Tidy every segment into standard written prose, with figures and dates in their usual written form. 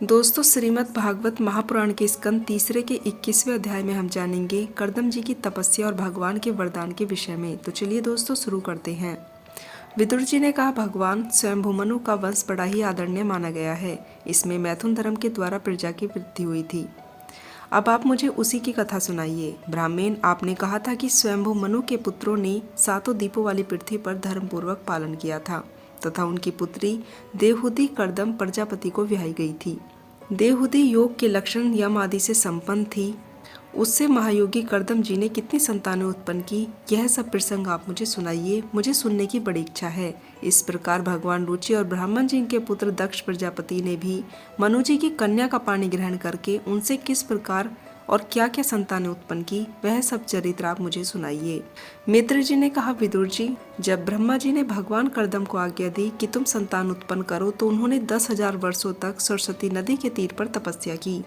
दोस्तों, श्रीमद् भागवत महापुराण के स्कंद तीसरे के 21वें अध्याय में हम जानेंगे कर्दम जी की तपस्या और भगवान के वरदान के विषय में। तो चलिए दोस्तों शुरू करते हैं। विदुर जी ने कहा, भगवान स्वयंभू मनु का वंश बड़ा ही आदरणीय माना गया है। इसमें मैथुन धर्म के द्वारा प्रजा की वृद्धि हुई थी। अब आप मुझे उसी की कथा सुनाइए। ब्राह्मण, आपने कहा था कि स्वयंभू मनु के पुत्रों ने 7 दीपों वाली पृथ्वी पर धर्मपूर्वक पालन किया था तथा उनकी पुत्री देवहूति कर्दम प्रजापति को ब्याही गई थी। देवहूति योग के लक्षण यम आदि से संपन्न थी। उससे महायोगी कर्दम जी ने कितनी संतानें उत्पन्न की, यह सब प्रसंग आप मुझे सुनाइए। मुझे सुनने की बड़ी इच्छा है। इस प्रकार भगवान रुचि और ब्राह्मण जी के पुत्र दक्ष प्रजापति ने भी मनु जी की कन्या का पानी ग्रहण करके उनसे किस प्रकार और क्या क्या संतानें उत्पन्न की, वह सब चरित्र आप मुझे सुनाइए। मित्र जी ने कहा, विदुर जी, जब ब्रह्मा जी ने भगवान कर्दम को आज्ञा दी कि तुम संतान उत्पन्न करो तो उन्होंने 10,000 वर्षों तक सरस्वती नदी के तीर पर तपस्या की।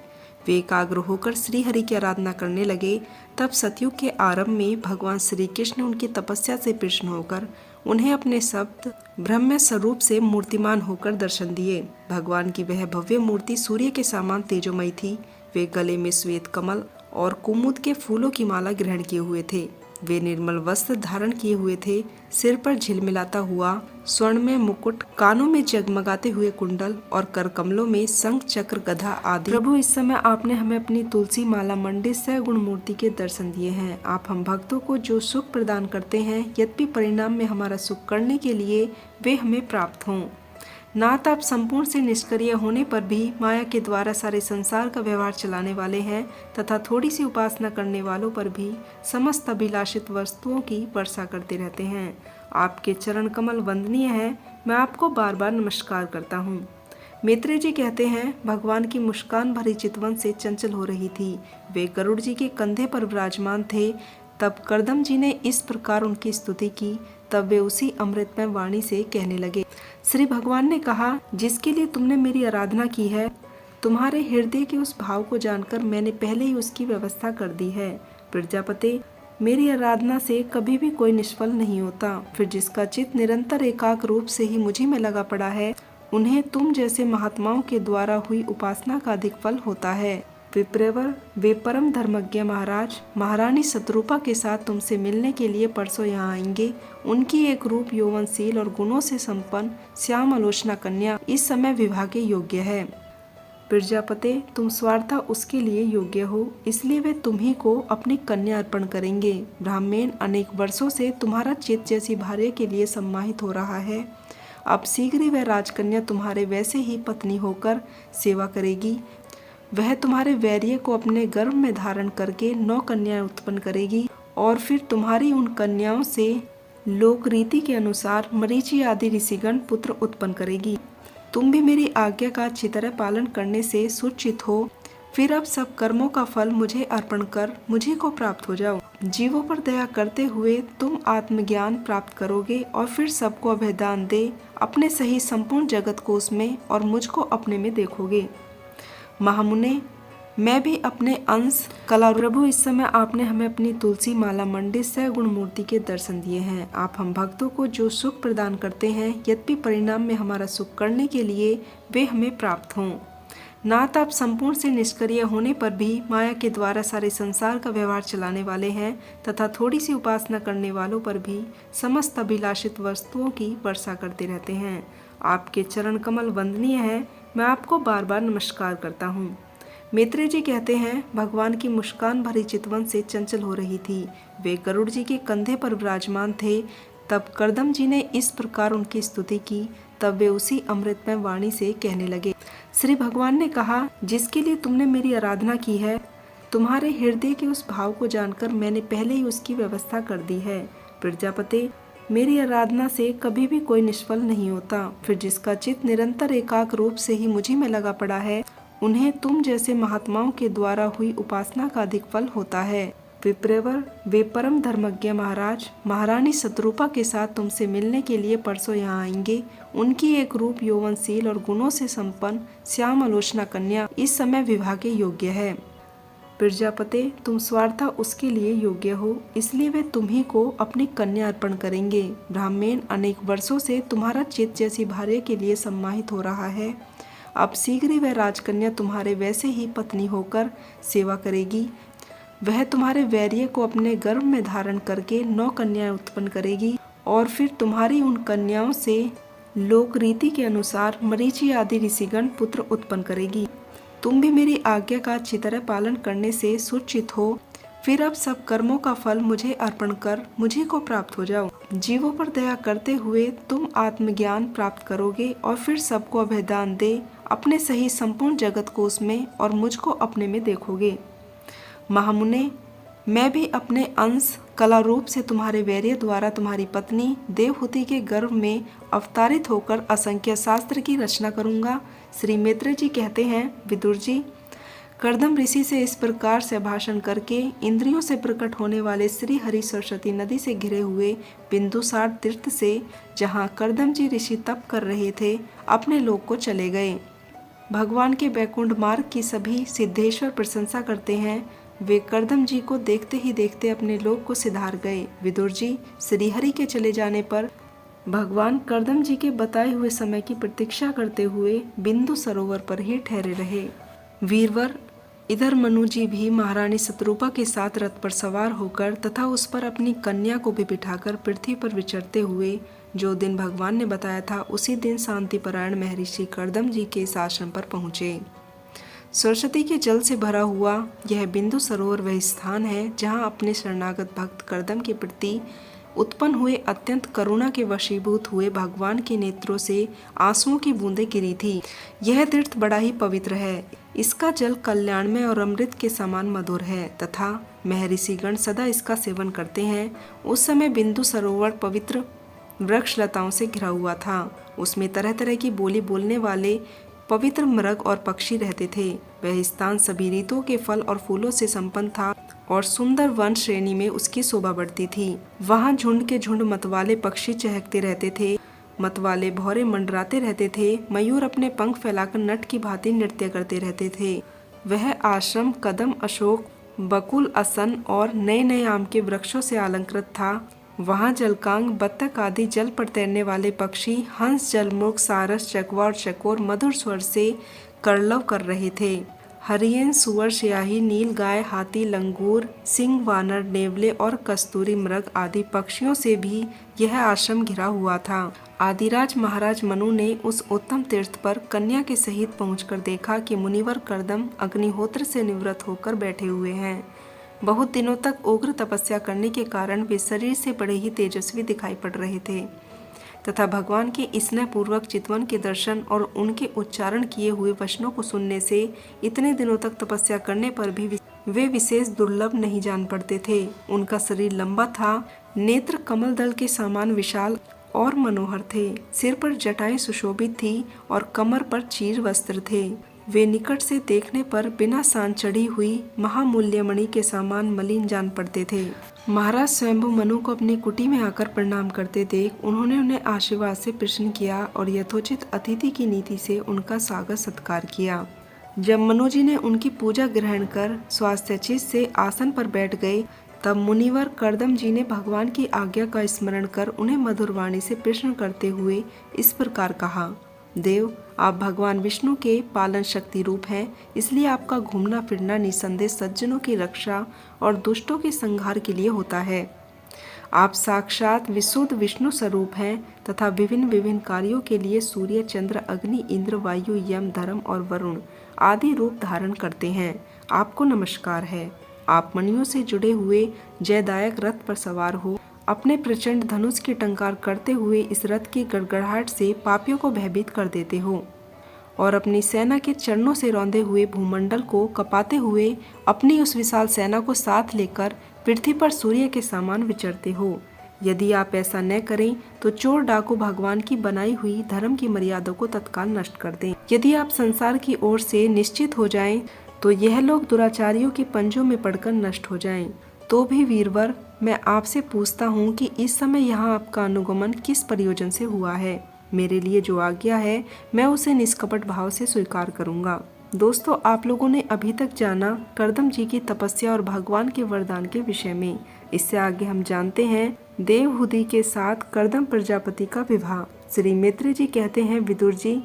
वे एकाग्र होकर श्री हरि की आराधना करने लगे। तब सतयुग के आरंभ में भगवान श्री कृष्ण ने उनकी तपस्या से प्रसन्न होकर उन्हें अपने शब्द ब्रह्म स्वरूप से मूर्तिमान होकर दर्शन दिए। भगवान की वह भव्य मूर्ति सूर्य के समान तेजोमयी थी। वे गले में श्वेत कमल और कुमुद के फूलों की माला ग्रहण किए हुए थे। वे निर्मल वस्त्र धारण किए हुए थे। सिर पर झिलमिलाता हुआ स्वर्ण में मुकुट, कानों में जगमगाते हुए कुंडल और कर कमलों में शंख चक्र गदा आदि। प्रभु, इस समय आपने हमें अपनी तुलसी माला मंडित सगुण मूर्ति के दर्शन दिए हैं। आप हम भक्तों को जो सुख प्रदान करते हैं, यद्यपि परिणाम में हमारा सुख करने के लिए वे हमें प्राप्त हों। नाथ, आप संपूर्ण से निष्क्रिय होने पर भी माया के द्वारा सारे संसार का व्यवहार चलाने वाले हैं तथा थोड़ी सी उपासना करने वालों पर भी समस्त अभिलाषित वस्तुओं की वर्षा करते रहते हैं। आपके चरण कमल वंदनीय हैं। मैं आपको बार बार नमस्कार करता हूँ। मैत्रेय जी कहते हैं, भगवान की मुस्कान भरी चितवन से चंचल हो रही थी। वे गरुड़ जी के कंधे पर विराजमान थे। तब कर्दम जी ने इस प्रकार उनकी स्तुति की। तब वे उसी अमृतमय वाणी से कहने लगे। श्री भगवान ने कहा, जिसके लिए तुमने मेरी आराधना की है, तुम्हारे हृदय के उस भाव को जानकर मैंने पहले ही उसकी व्यवस्था कर दी है। प्रजापते, मेरी आराधना से कभी भी कोई निष्फल नहीं होता। फिर जिसका चित्त निरंतर एकाग्र रूप से ही मुझी में लगा पड़ा है, उन्हें तुम जैसे महात्माओं के द्वारा हुई उपासना का अधिक फल होता है। विप्रवर, वे परम धर्मज्ञ महाराज महारानी शत्रुपा के साथ तुमसे मिलने के लिए परसों यहाँ आएंगे। उनकी एक रूप यौवनशील और गुणों से संपन्न श्याम आलोचना कन्या इस समय विवाह के योग्य है। प्रजापते, तुम स्वार्था उसके लिए योग्य हो, इसलिए वे तुम्ही को अपनी कन्या अर्पण करेंगे। ब्राह्मण, अनेक वर्षों से तुम्हारा चित्त जैसी भार्य के लिए सम्माहित हो रहा है। अब शीघ्र ही वह राजकन्या तुम्हारे वैसे ही पत्नी होकर सेवा करेगी। वह तुम्हारे वैर्य को अपने गर्भ में धारण करके 9 कन्याएं उत्पन्न करेगी और फिर तुम्हारी उन कन्याओं से लोक रीति के अनुसार मरीचि आदि ऋषिगण पुत्र उत्पन्न करेगी। तुम भी मेरी आज्ञा का अच्छी तरह पालन करने से सुचित हो। फिर अब सब कर्मों का फल मुझे अर्पण कर मुझे को प्राप्त हो जाओ। जीवों पर दया करते हुए तुम आत्मज्ञान प्राप्त करोगे और फिर सबको अभयदान दे अपने सही संपूर्ण जगत को उसमें और मुझको अपने में देखोगे। महामुने, मैं भी अपने अंश कला। प्रभु, इस समय आपने हमें अपनी तुलसी माला मंडित सगुण मूर्ति के दर्शन दिए हैं। आप हम भक्तों को जो सुख प्रदान करते हैं, यद्यपि परिणाम में हमारा सुख करने के लिए वे हमें प्राप्त हों। नाथ, आप संपूर्ण से निष्क्रिय होने पर भी माया के द्वारा सारे संसार का व्यवहार चलाने वाले हैं तथा थोड़ी सी उपासना करने वालों पर भी समस्त अभिलाषित वस्तुओं की वर्षा करते रहते हैं। आपके चरण कमल वंदनीय हैं। मैं आपको बार बार नमस्कार करता हूँ। मैत्रेय जी कहते हैं, भगवान की मुस्कान भरी चितवन से चंचल हो रही थी। वे गरुड़ जी के कंधे पर विराजमान थे। तब कर्दम जी ने इस प्रकार उनकी स्तुति की। तब वे उसी अमृतमय वाणी से कहने लगे। श्री भगवान ने कहा, जिसके लिए तुमने मेरी आराधना की है, तुम्हारे हृदय के उस भाव को जानकर मैंने पहले ही उसकी व्यवस्था कर दी है। प्रजापते, मेरी आराधना से कभी भी कोई निष्फल नहीं होता। फिर जिसका चित्त निरंतर एकाग्र रूप से ही मुझी में लगा पड़ा है, उन्हें तुम जैसे महात्माओं के द्वारा हुई उपासना का अधिक फल होता है। विप्रवर, वे परम धर्मज्ञ महाराज महारानी शत्रुपा के साथ तुमसे मिलने के लिए परसों यहाँ आएंगे। उनकी एक रूप यौवनशील और गुणों से संपन्न श्याम आलोचना कन्या इस समय विवाह के योग्य है। प्रजापते, तुम स्वार्था उसके लिए योग्य हो, इसलिए वे तुम्ही को अपनी कन्या अर्पण करेंगे। ब्राह्मण, अनेक वर्षों से तुम्हारा चित्त जैसी भार्य के लिए सम्माहित हो रहा है। अब शीघ्र ही वह राजकन्या तुम्हारे वैसे ही पत्नी होकर सेवा करेगी। वह तुम्हारे वैर्य को अपने गर्भ में धारण करके 9 कन्याएं उत्पन्न करेगी और फिर तुम्हारी उन कन्याओं से लोक रीति के अनुसार मरीचि आदि ऋषिगण पुत्र उत्पन्न करेगी। तुम भी मेरी आज्ञा का अच्छी तरह पालन करने से सुचित हो। फिर अब सब कर्मों का फल मुझे अर्पण कर मुझे को प्राप्त हो जाओ। जीवों पर दया करते हुए तुम आत्मज्ञान प्राप्त करोगे और फिर सबको अभयदान दे अपने सही संपूर्ण जगत को उसमें और मुझको अपने में देखोगे। महामुने, मैं भी अपने अंश कला रूप से तुम्हारे वैर्य द्वारा तुम्हारी पत्नी देवहूति के गर्भ में अवतारित होकर असंख्य शास्त्र की रचना करूंगा। श्री मैत्रेय जी कहते हैं, विदुर जी, कर्दम ऋषि से इस प्रकार से भाषण करके इंद्रियों से प्रकट होने वाले श्री हरि सरस्वती नदी से घिरे हुए बिंदुसार तीर्थ से, जहाँ कर्दम जी ऋषि तप कर रहे थे, अपने लोक को चले गए। भगवान के वैकुंठ मार्ग की सभी सिद्धेश्वर प्रशंसा करते हैं। वे कर्दम जी को देखते ही देखते अपने लोक को सिधार गए। विदुर जी, श्रीहरि के चले जाने पर भगवान कर्दम जी के बताए हुए समय की प्रतीक्षा करते हुए बिंदु सरोवर पर ही ठहरे रहे। वीरवर, इधर मनु जी भी महारानी शत्रुपा के साथ रथ पर सवार होकर तथा उस पर अपनी कन्या को भी बिठाकर पृथ्वी पर विचरते हुए जो दिन भगवान ने बताया था उसी दिन शांतिपरायण महर्षि कर्दम जी के इस आश्रम पर पहुँचे। सरस्वती के जल से भरा हुआ यह बिंदु सरोवर वह स्थान है जहाँ अपने शरणागत भक्त कर्दम के प्रति उत्पन्न हुए अत्यंत करुणा के वशीभूत हुए भगवान के नेत्रों से आंसुओं की बूंदें गिरी थी। यह तीर्थ बड़ा ही पवित्र है। इसका जल कल्याणमय और अमृत के समान मधुर है तथा महर्षिगण सदा इसका सेवन करते हैं। उस समय बिंदु सरोवर पवित्र वृक्ष लताओं से घिरा हुआ था। उसमें तरह तरह की बोली बोलने वाले पवित्र मृग और पक्षी रहते थे। वह स्थान सभी ऋतुओं के फल और फूलों से संपन्न था और सुंदर वन श्रेणी में उसकी शोभा बढ़ती थी। वहाँ झुंड के झुंड मतवाले पक्षी चहकते रहते थे, मतवाले भौरे मंडराते रहते थे, मयूर अपने पंख फैलाकर नट की भांति नृत्य करते रहते थे। वह आश्रम कदम, अशोक, बकुल, असन और नए नए आम के वृक्षों से अलंकृत था। वहाँ जलकांग, बत्तख आदि जल पर तैरने वाले पक्षी, हंस, जलमुर्ग, सारस, चकवा और चकोर मधुर स्वर से करलव कर रहे थे। हरियन, सुअर, स्याही, नील गाय, हाथी, लंगूर, सिंह, वानर, नेवले और कस्तूरी मृग आदि पक्षियों से भी यह आश्रम घिरा हुआ था। आदिराज महाराज मनु ने उस उत्तम तीर्थ पर कन्या के सहित पहुंचकर देखा कि मुनिवर कर्दम अग्निहोत्र से निवृत्त होकर बैठे हुए हैं। बहुत दिनों तक उग्र तपस्या करने के कारण वे शरीर से बड़े ही तेजस्वी दिखाई पड़ रहे थे तथा भगवान के स्नेह पूर्वक चितवन के दर्शन और उनके उच्चारण किए हुए वचनों को सुनने से इतने दिनों तक तपस्या करने पर भी वे विशेष दुर्लभ नहीं जान पड़ते थे। उनका शरीर लंबा था, नेत्र कमल दल के समान विशाल और मनोहर थे, सिर पर जटाएं सुशोभित थी और कमर पर चीर वस्त्र थे। वे निकट से देखने पर बिना सान चढ़ी हुई महामूल्य मणि के समान मलिन जान पड़ते थे। महाराज स्वयंभु मनु को अपनी कुटी में आकर प्रणाम करते देख उन्होंने उन्हें आशीर्वाद से प्रश्न किया और यथोचित अतिथि की नीति से उनका स्वागत सत्कार किया। जब मनु जी ने उनकी पूजा ग्रहण कर स्वास्थ्यचित से आसन पर बैठ गए तब मुनिवर कर्दम जी ने भगवान की आज्ञा का स्मरण कर उन्हें मधुर वाणी से प्रश्न करते हुए इस प्रकार कहा, देव, आप भगवान विष्णु के पालन शक्ति रूप हैं, इसलिए आपका घूमना फिरना निसंदेह सज्जनों की रक्षा और दुष्टों के संहार के लिए होता है। आप साक्षात विशुद्ध विष्णु स्वरूप हैं तथा विभिन्न विभिन्न कार्यों के लिए सूर्य, चंद्र, अग्नि, इंद्र, वायु, यम, धर्म और वरुण आदि रूप धारण करते हैं। आपको नमस्कार है। आप मणियों से जुड़े हुए जयदायक रथ पर सवार हो अपने प्रचंड धनुष की टंकार करते हुए इस रथ की गड़गड़ाहट से पापियों को भयभीत कर देते हो और अपनी सेना के चरणों से रौंदे हुए भूमंडल को कपाते हुए अपनी उस विशाल सेना को साथ लेकर पृथ्वी पर सूर्य के समान विचरते हो। यदि आप ऐसा न करें तो चोर डाकू भगवान की बनाई हुई धर्म की मर्यादा को तत्काल नष्ट कर दें। यदि आप संसार की ओर से निश्चित हो जाएं तो यह लोग दुराचारियों के पंजों में पड़कर नष्ट हो जाएं। तो भी वीरवर, मैं आपसे पूछता हूँ कि इस समय यहाँ आपका अनुगमन किस प्रयोजन से हुआ है। मेरे लिए जो आज्ञा है मैं उसे निष्कपट भाव से स्वीकार करूँगा। दोस्तों, आप लोगों ने अभी तक जाना कर्दम जी की तपस्या और भगवान के वरदान के विषय में। इससे आगे हम जानते हैं देवहूति के साथ कर्दम प्रजापति का विवाह। श्री मैत्रेय जी कहते हैं, विदुर जी,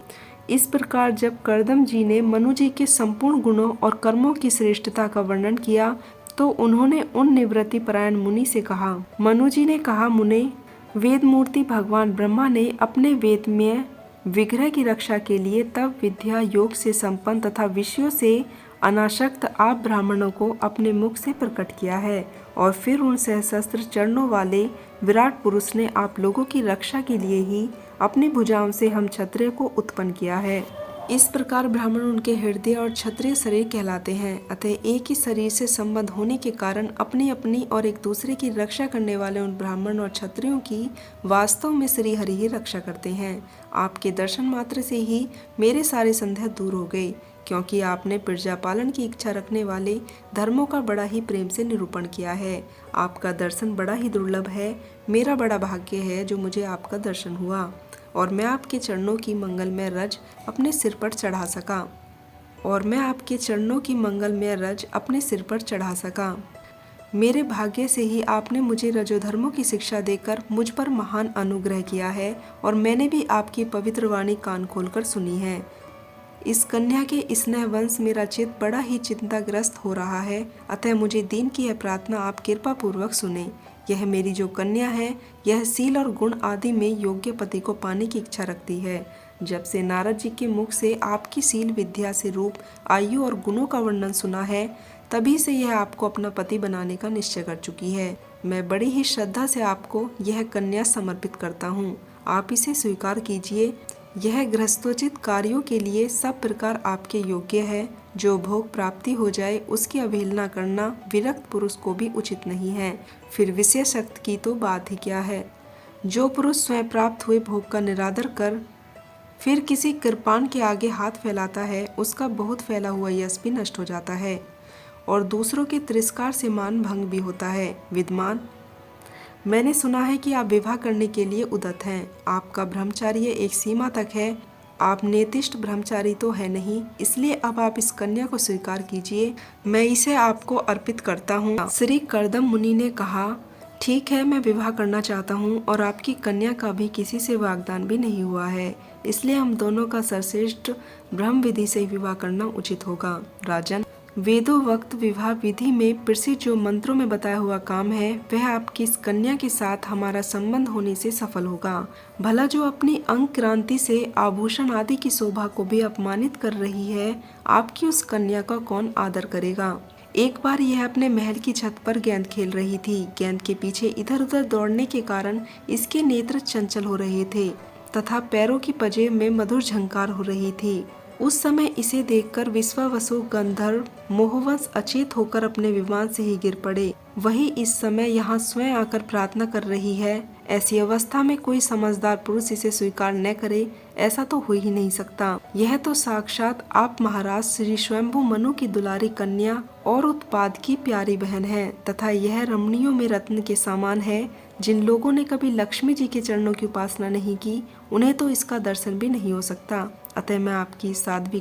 इस प्रकार जब कर्दम जी ने मनु जी के संपूर्ण गुणों और कर्मों की श्रेष्ठता का वर्णन किया तो उन्होंने उन निवृत्ति परायण मुनि से कहा। मनु जी ने कहा, मुने, वेद मूर्ति भगवान ब्रह्मा ने अपने वेदमय विग्रह की रक्षा के लिए तब विद्या योग से संपन्न तथा विषयों से अनासक्त आप ब्राह्मणों को अपने मुख से प्रकट किया है और फिर उन सहस्त्र चरणों वाले विराट पुरुष ने आप लोगों की रक्षा के लिए ही अपनी भुजाओं से हम क्षत्रिय को उत्पन्न किया है। इस प्रकार ब्राह्मण उनके हृदय और क्षत्रिय शरीर कहलाते हैं। अतः एक ही शरीर से संबंध होने के कारण अपनी अपनी और एक दूसरे की रक्षा करने वाले उन ब्राह्मण और क्षत्रियों की वास्तव में श्री हरि ही रक्षा करते हैं। आपके दर्शन मात्र से ही मेरे सारे संदेह दूर हो गए, क्योंकि आपने प्रजा पालन की इच्छा रखने वाले धर्मों का बड़ा ही प्रेम से निरूपण किया है। आपका दर्शन बड़ा ही दुर्लभ है। मेरा बड़ा भाग्य है जो मुझे आपका दर्शन हुआ और मैं आपके चरणों की मंगलमय रज अपने सिर पर चढ़ा सका मेरे भाग्य से ही आपने मुझे रजोधर्मों की शिक्षा देकर मुझ पर महान अनुग्रह किया है और मैंने भी आपकी पवित्र वाणी कान खोलकर सुनी है। इस कन्या के स्नेह वंश मेरा चित्त बड़ा ही चिंताग्रस्त हो रहा है, अतः मुझे दीन की यह प्रार्थना आप कृपा पूर्वक सुने। यह मेरी जो कन्या है, यह सील और गुण आदि में योग्य पति को पाने की इच्छा रखती है। जब से नारद जी के मुख से आपकी सील विद्या से रूप, आयु और गुणों का वर्णन सुना है, तभी से यह आपको अपना पति बनाने का निश्चय कर चुकी है। मैं बड़ी ही श्रद्धा से आपको यह कन्या समर्पित करता हूँ। आप इसे स्वीकार कीजिए। यह गृहस्थोचित कार्यों के लिए सब प्रकार आपके योग्य है। जो भोग प्राप्ति हो जाए उसकी अवहेलना करना विरक्त पुरुष को भी उचित नहीं है, फिर विषय शक्ति की तो बात ही क्या है। जो पुरुष स्वयं प्राप्त हुए भोग का निरादर कर फिर किसी कृपाण के आगे हाथ फैलाता है, उसका बहुत फैला हुआ यश भी नष्ट हो जाता है और दूसरों के तिरस्कार से मान भंग भी होता है। विद्वान, मैंने सुना है कि आप विवाह करने के लिए उद्यत हैं। आपका ब्रह्मचार्य एक सीमा तक है। आप नेतिष्ठ ब्रह्मचारी तो है नहीं, इसलिए अब आप इस कन्या को स्वीकार कीजिए। मैं इसे आपको अर्पित करता हूँ। श्री कर्दम मुनि ने कहा, ठीक है, मैं विवाह करना चाहता हूँ और आपकी कन्या का भी किसी से वाग्दान भी नहीं हुआ है, इसलिए हम दोनों का सर्वश्रेष्ठ ब्रह्म विधि से विवाह करना उचित होगा। राजन, वेदों वक्त विवाह विधि में प्रसिद्ध जो मंत्रों में बताया हुआ काम है, वह आपकी इस कन्या के साथ हमारा संबंध होने से सफल होगा। भला जो अपनी अंग क्रांति से आभूषण आदि की शोभा को भी अपमानित कर रही है, आपकी उस कन्या का कौन आदर करेगा। एक बार यह अपने महल की छत पर गेंद खेल रही थी। गेंद के पीछे इधर उधर दौड़ने के कारण इसके नेत्र चंचल हो रहे थे तथा पैरों की पजेब में मधुर झंकार हो रही थी। उस समय इसे देखकर विश्वावसु गंधर्व मोहवश अचेत होकर अपने विमान से ही गिर पड़े। वही इस समय यहाँ स्वयं आकर प्रार्थना कर रही है। ऐसी अवस्था में कोई समझदार पुरुष इसे स्वीकार न करे, ऐसा तो हो ही नहीं सकता। यह तो साक्षात आप महाराज श्री स्वयंभू मनु की दुलारी कन्या और उत्पाद की प्यारी बहन है तथा यह रमणियों में रत्न के समान है। जिन लोगों ने कभी लक्ष्मी जी के चरणों की उपासना नहीं की, उन्हें तो इसका दर्शन भी नहीं हो सकता। अतः मैं आपकी साध्वी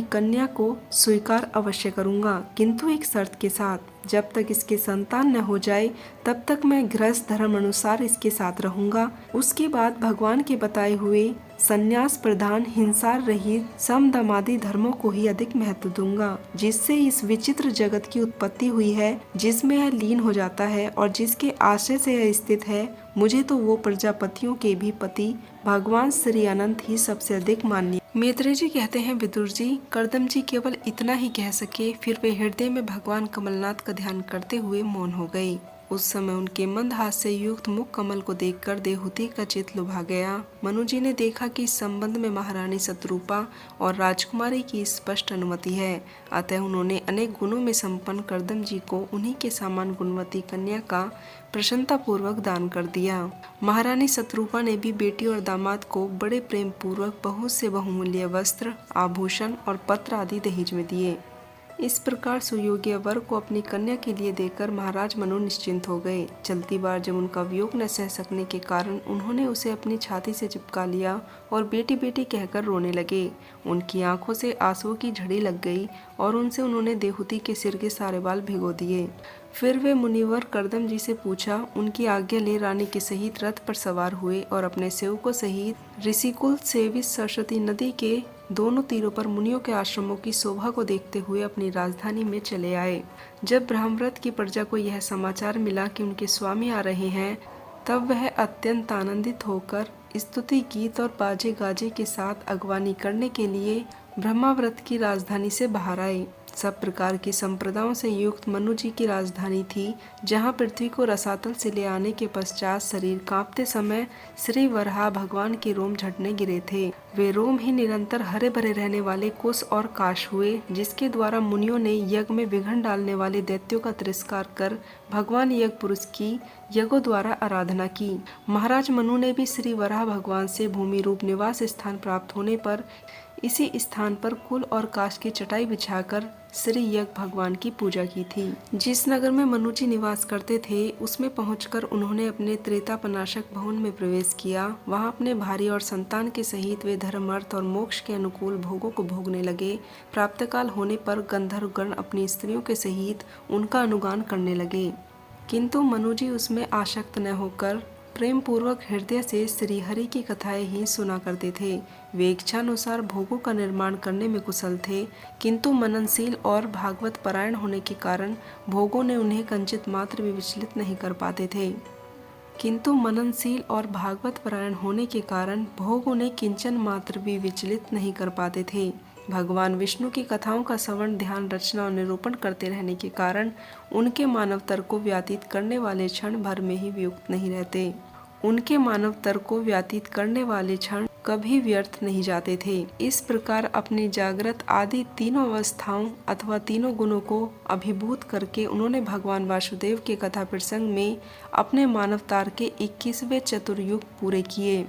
कन्या को स्वीकार अवश्य करूंगा, किंतु एक शर्त के साथ। जब तक इसके संतान न हो जाए तब तक मैं गृहस्थ धर्म अनुसार इसके साथ रहूंगा। उसके बाद भगवान के बताए हुए संन्यास प्रधान हिंसा रहित समदमादि धर्मों को ही अधिक महत्व दूंगा, जिससे इस विचित्र जगत की उत्पत्ति हुई है, जिसमें यह लीन हो जाता है और जिसके आश्रय से यह स्थित है। मुझे तो वो प्रजापतियों के भी पति भगवान श्री अनंत ही सबसे अधिक मान्य। मैत्रेय जी कहते हैं, विदुर जी, कर्दम जी केवल इतना ही कह सके, फिर वे हृदय में भगवान कमलनाथ का ध्यान करते हुए मौन हो गए। उस समय उनके मंद हाथ से युक्त मुख कमल को देखकर देवहूति का चित्त लुभा गया। मनु जी ने देखा कि इस संबंध में महारानी शत्रुपा और राजकुमारी की स्पष्ट अनुमति है, अतः उन्होंने अनेक गुणों में संपन्न कर्दम जी को उन्हीं के समान गुणवती कन्या का प्रसन्नता पूर्वक दान कर दिया। महारानी शत्रुपा ने भी बेटी और दामाद को बड़े प्रेम पूर्वक बहुत से बहुमूल्य वस्त्र, आभूषण और पत्र आदि दहेज में दिए। इस प्रकार सुयोग्य वर को अपनी कन्या के लिए देकर महाराज मनु निश्चिंत हो गए। चलती बार जब उनका वियोग न सह सकने के कारण उन्होंने उसे अपनी छाती से चिपका लिया और बेटी बेटी कहकर रोने लगे। उनकी आंखों से आंसुओं की झड़ी लग गई और उनसे उन्होंने देवहूति के सिर के सारे बाल भिगो दिए। फिर वे मुनिवर कर्दम जी से पूछा, उनकी आज्ञा ले रानी के सहित रथ पर सवार हुए और अपने सेवकों सहित ऋषिकुल सेवित सरस्वती नदी के दोनों तीरों पर मुनियों के आश्रमों की शोभा को देखते हुए अपनी राजधानी में चले आए। जब ब्रह्मव्रत की प्रजा को यह समाचार मिला कि उनके स्वामी आ रहे हैं, तब वह अत्यंत आनंदित होकर स्तुति गीत और बाजे गाजे के साथ अगवानी करने के लिए ब्रह्माव्रत की राजधानी से बाहर आए। सब प्रकार की संप्रदायों से युक्त मनु जी की राजधानी थी, जहाँ पृथ्वी को रसातल से ले आने के पश्चात शरीर कांपते समय श्री वराह भगवान के रोम झटने गिरे थे। वे रोम ही निरंतर हरे भरे रहने वाले कुश और काश हुए, जिसके द्वारा मुनियों ने यज्ञ में विघ्न डालने वाले दैत्यों का तिरस्कार कर भगवान यज्ञ पुरुष की यज्ञों द्वारा आराधना की। महाराज मनु ने भी श्री वराह भगवान से भूमि रूप निवास स्थान प्राप्त होने पर इसी स्थान पर कुल और काश की चटाई बिछाकर श्री यज्ञ भगवान की पूजा की थी। जिस नगर में मनु जी निवास करते थे, उसमें पहुंचकर उन्होंने अपने त्रेतापनाशक भवन में प्रवेश किया। वहां अपने भार्य और संतान के सहित वे धर्म अर्थ और मोक्ष के अनुकूल भोगों को भोगने लगे। प्राप्तकाल होने पर गंधर्व गण अपनी स्त्रियों के सहित उनका अनुगान करने लगे, किंतु मनु जी उसमें आसक्त न होकर प्रेम पूर्वक हृदय से श्रीहरि की कथाएं ही सुना करते थे। वे इच्छानुसार भोगों का निर्माण करने में कुशल थे, किंतु मननशील और भागवत परायण होने के कारण भोगों ने उन्हें कंचित मात्र भी विचलित नहीं कर पाते थे। किंतु मननशील और भागवत परायण होने के कारण भोग उन्हें किंचन मात्र भी विचलित नहीं कर पाते थे। भगवान विष्णु की कथाओं का श्रवण, ध्यान, रचना और निरूपण करते रहने के कारण उनके मानव तर्क को व्यतीत करने वाले क्षण भर में ही वियुक्त नहीं रहते। उनके मानव तर्क को व्यतीत करने वाले क्षण कभी व्यर्थ नहीं जाते थे। इस प्रकार अपनी जागृत आदि तीनों अवस्थाओं अथवा तीनों गुणों को अभिभूत करके उन्होंने भगवान वासुदेव के कथा प्रसंग में अपने मानवतार के 21वें चतुर्युग पूरे किए।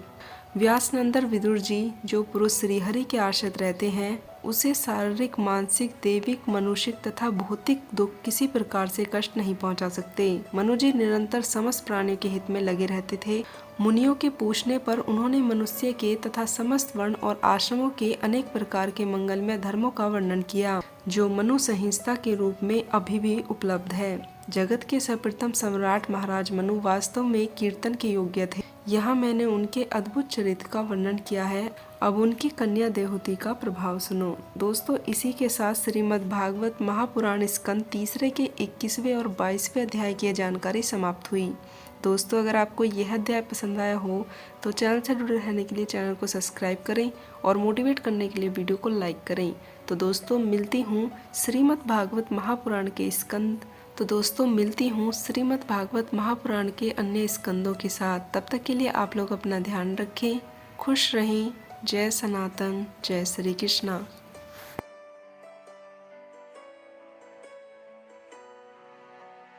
व्यासनंदन विदुर जी, जो पुरुष श्रीहरि के आश्रित रहते हैं, उसे शारीरिक, मानसिक, दैविक, मनुष्यिक तथा भौतिक दुख किसी प्रकार से कष्ट नहीं पहुंचा सकते। मनु जी निरंतर समस्त प्राणियों के हित में लगे रहते थे। मुनियों के पूछने पर उन्होंने मनुष्य के तथा समस्त वर्ण और आश्रमों के अनेक प्रकार के मंगलमय धर्मों का वर्णन किया, जो मनु संहिता के रूप में अभी भी उपलब्ध है। जगत के सर्वप्रथम सम्राट महाराज मनु वास्तव में कीर्तन के योग्य थे। यहाँ मैंने उनके अद्भुत चरित्र का वर्णन किया है। अब उनकी कन्या देवहूति का प्रभाव सुनो। दोस्तों, इसी के साथ श्रीमद् भागवत महापुराण स्कंद तीसरे के 21वें और 22वें अध्याय की जानकारी समाप्त हुई। दोस्तों, अगर आपको यह अध्याय पसंद आया हो तो चैनल से जुड़े रहने के लिए चैनल को सब्सक्राइब करें और मोटिवेट करने के लिए वीडियो को लाइक करें। तो दोस्तों, मिलती हूँ श्रीमद् भागवत महापुराण के अन्य स्कंदों के साथ। तब तक के लिए आप लोग अपना ध्यान रखें, खुश रहें। जय सनातन, जय श्री कृष्णा।